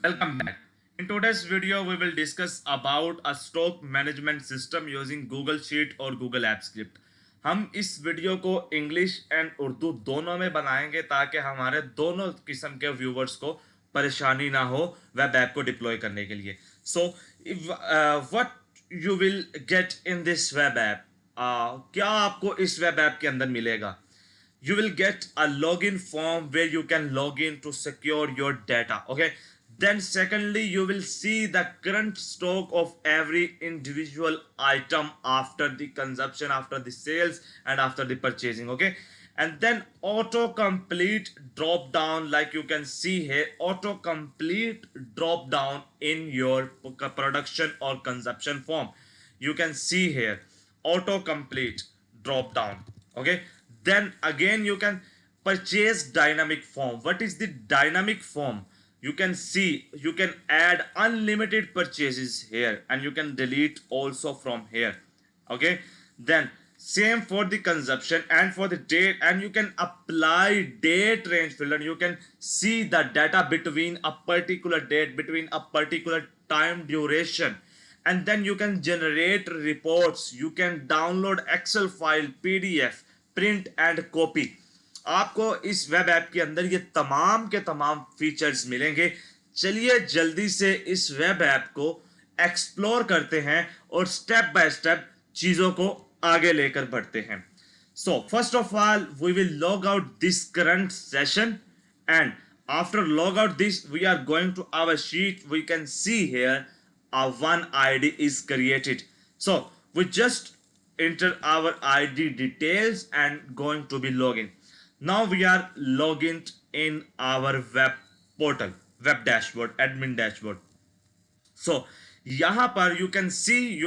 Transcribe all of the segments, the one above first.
Welcome back. In today's video, we will discuss about a stock management system using Google Sheet और Google App Script. हम इस video को English and Urdu दोनों में बनाएंगे ताकि हमारे दोनों किस्म के व्यूवर्स को परेशानी ना हो वेब ऐप को डिप्लॉय करने के लिए. So what you will get in this web app, क्या आपको इस वेब ऐप के अंदर मिलेगा? You will get a login form where you can log in to secure your data. Okay, then secondly you will see the current stock of every individual item after the consumption, after the sales and after the purchasing. Okay, and then auto complete drop down, like you can see here, auto complete drop down in your production or consumption form. You can see here auto complete drop down. Okay, then again you can purchase dynamic form. What is the dynamic form? You can see you can add unlimited purchases here and you can delete also from here. Okay, then same for the consumption and for the date, and you can apply date range filter. You can see the data between a particular date, between a particular time duration, and then you can generate reports. You can download Excel file, PDF, print and copy. आपको इस web app के अंदर ये तमाम के तमाम features मिलेंगे. चलिए जल्दी से इस वेब ऐप को एक्सप्लोर करते हैं और स्टेप बाय स्टेप चीजों को आगे लेकर बढ़ते हैं. So first of all we will log out this current session, and after log out this we are going to our sheet. We can see here a one id is created, so we just enter our id details and going to be login. Now we are logged in our web portal, web dashboard, admin dashboard. So yahan par you can see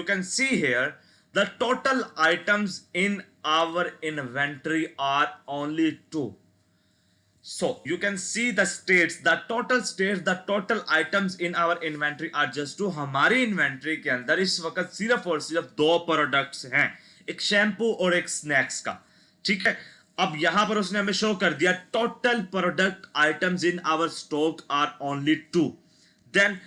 here the total items in our inventory are only 2. So you can see the total items in our inventory are just 2. हमारी inventory के अंदर इस वक्त सिर्फ और सिर्फ 2 products हैं, एक शैम्पू और एक स्नैक्स का. ठीक है, अब यहां पर उसने हमें शो कर दिया total product items in our stock are only 2. Then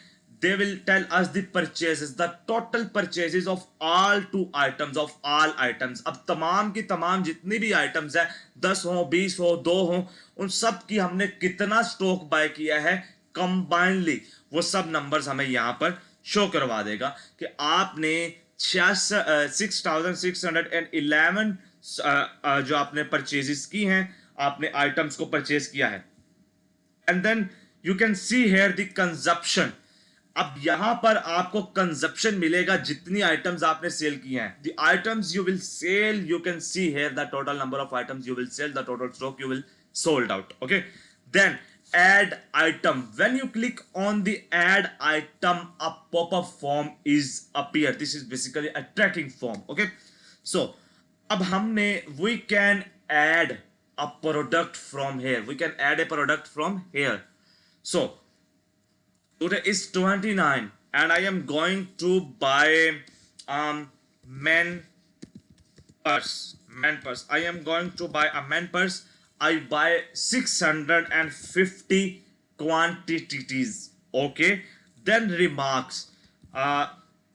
they will tell us the purchases, the total purchases of all 2 items, of all items. अब तमाम की तमाम जितनी भी आइटम्स है, 10 हो, 20 हो, 2 हो, उन सब की हमने कितना स्टॉक बाय किया है कंबाइनली, वो सब नंबर्स हमें यहां पर शो करवा देगा कि आपने 6611 जो आपने परचेजेस की हैं, आपने आइटम्स को परचेज किया है. And then you can see here the consumption. अब यहां पर आपको कंजप्शन मिलेगा जितनी आइटम्स आपने सेल की हैं. The items you will sell, you can see here the total number of items you will sell, the total stock you will sold out. Okay, then add item. When you click on the add item, a pop-up form is appear. This is basically a tracking form. Okay, so अब हमने we can add a product from here. We can add a product from here. So today is 29 and I am going to buy men purse. I am going to buy a men purse. I buy 650 quantities. Okay, then remarks,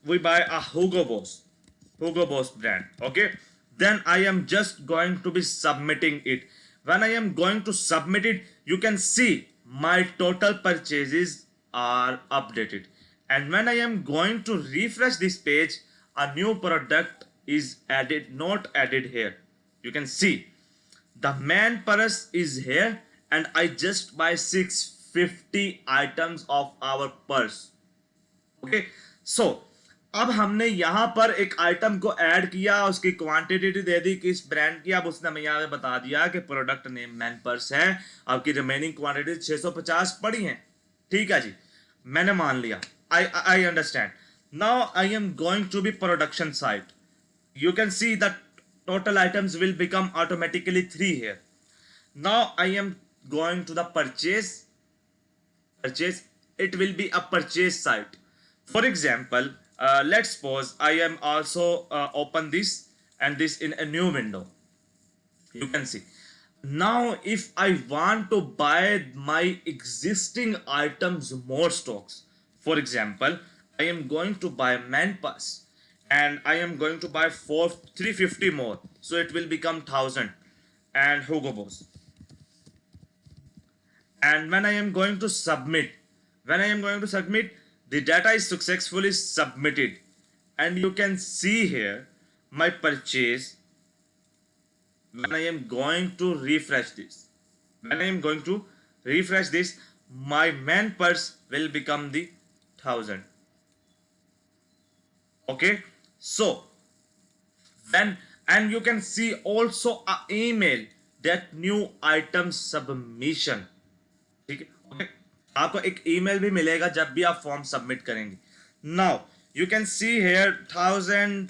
we buy a Hugo Boss brand. Okay, then I am just going to be submitting it. When I am going to submit it, you can see my total purchases are updated, and when I am going to refresh this page, a new product is added, not added here. You can see the man purse is here and I just buy 650 items of our purse. Okay, so अब हमने यहां पर एक item को add किया, उसकी quantity दे दी किस brand की. अब उसने हमें यहां पे बता दिया कि प्रोडक्ट नेम मैन पर्स है, आपकी रिमेनिंग क्वांटिटी 650 पड़ी है. ठीक है जी, मैंने मान लिया. I understand. Now I am going to be production site. You can see that total items will become automatically 3 here. Now I am going to the purchase. It will be a purchase site. For example, let's suppose I am also open this and this in a new window. You can see Now if I want to buy my existing items more stocks, for example, I am going to buy man pass and I am going to buy for 350 more, so it will become 1000 and Hugo Boss. And when I am going to submit, the data is successfully submitted, and you can see here my purchase. When I am going to refresh this, my man purse will become the 1000. Okay, so then, and you can see also a email that new item submission. ठीक है, okay, आपको एक email भी मिलेगा जब भी आप form submit करेंगे. Now you can see here 1000,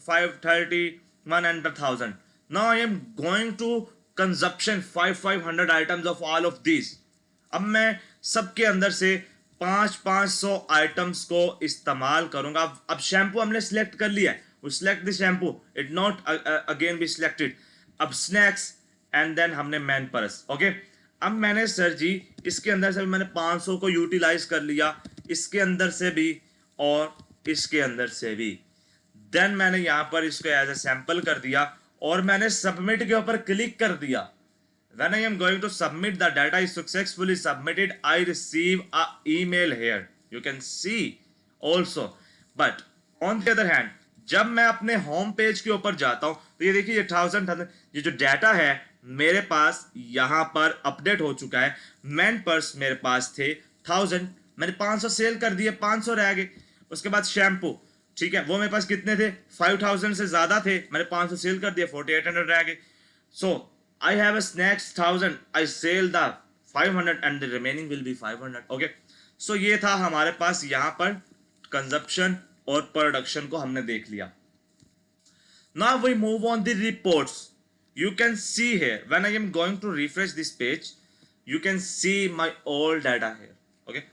530, 100,000. Now I am going to consumption 500 items of all of this. अब मैं सबके अंदर से 500 आइटम्स को इस्तेमाल करूंगा. अब शैम्पू हमने सिलेक्ट कर लिया है, वो select the shampoo, it not again be selected. अब स्नैक्स एंड देन हमने मैन पर्स. ओके, अब मैंने सर जी इसके अंदर से मैंने 500 को यूटिलाइज कर लिया, इसके अंदर से भी और इसके अंदर से भी. देन मैंने यहाँ पर इसको एज ए सैंपल कर दिया और मैंने सबमिट के ऊपर क्लिक कर दिया. When I am going to submit, the data is successfully submitted. I receive a email here. You can see also. But on the other hand, जब मैं अपने होम पेज के ऊपर जाता हूं तो ये देखिए, ये 1000 ये जो डाटा है मेरे पास यहाँ पर अपडेट हो चुका है. मैन पर्स मेरे पास थे 1000, मैंने 500 सेल कर दिए, 500 रह गए. उसके बाद शैम्पू, ठीक है, वो मेरे पास कितने थे, 5000 से ज्यादा थे, मैंने 500 सेल कर दिया, 4800 रह गए. सो I have a snacks 1000, I sell the 500 and the remaining will be 500. Okay, so ये था हमारे पास यहाँ पर consumption और production को हमने देख लिया. Now we move on the reports. You can see here when I am going to refresh this page, you can see my all data here. Okay,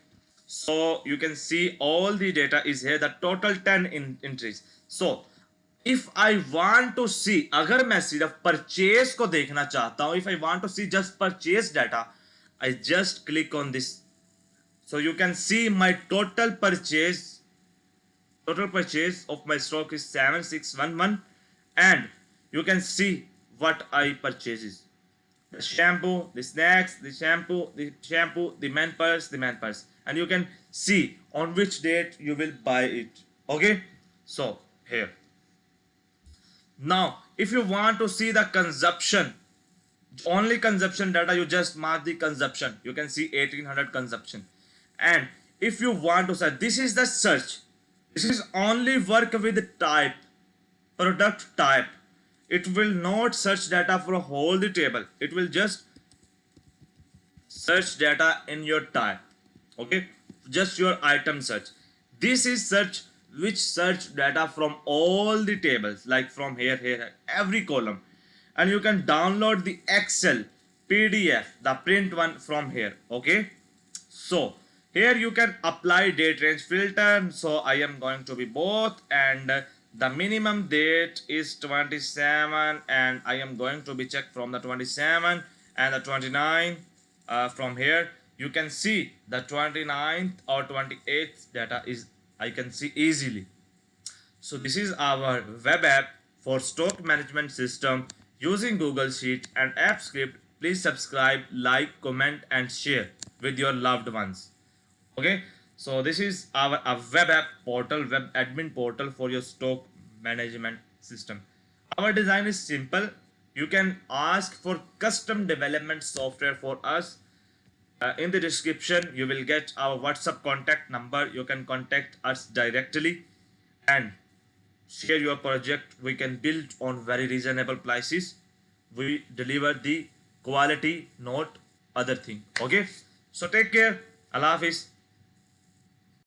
so you can see all the data is here, the total 10 entries. So if I want to see, अगर मैं सिर्फ purchase को देखना चाहता हूं, if I want to see just purchase data, I just click on this. So you can see my total purchase of my stock is 7611, and you can see what I purchases: the shampoo, the snacks, the shampoo, the man purse, and you can see on which date you will buy it. Okay, so here. Now, if you want to see the consumption, only consumption data, you just mark the consumption. You can see 1800 consumption. And if you want to search, this is the search. This is only work with type, product type. It will not search data for a whole the table. It will just search data in your type. Okay, just your item search. This is search which search data from all the tables, like from here, every column, and you can download the Excel, PDF, the print one from here. Okay, so here you can apply date range filter. So I am going to be both, and the minimum date is 27, and I am going to be checked from the 27 and the 29. From here you can see the 29th or 28th data is I can see easily. So this is our web app for stock management system using Google Sheet and Sctipt. Please subscribe, like, comment and share with your loved ones. Okay, so this is our web app portal, web admin portal for your stock management system. Our design is simple. You can ask for custom development software for us. In the description you will get our WhatsApp contact number. You can contact us directly and share your project. We can build on very reasonable prices. We deliver the quality, not other thing. Okay, so take care. Allah Hafiz.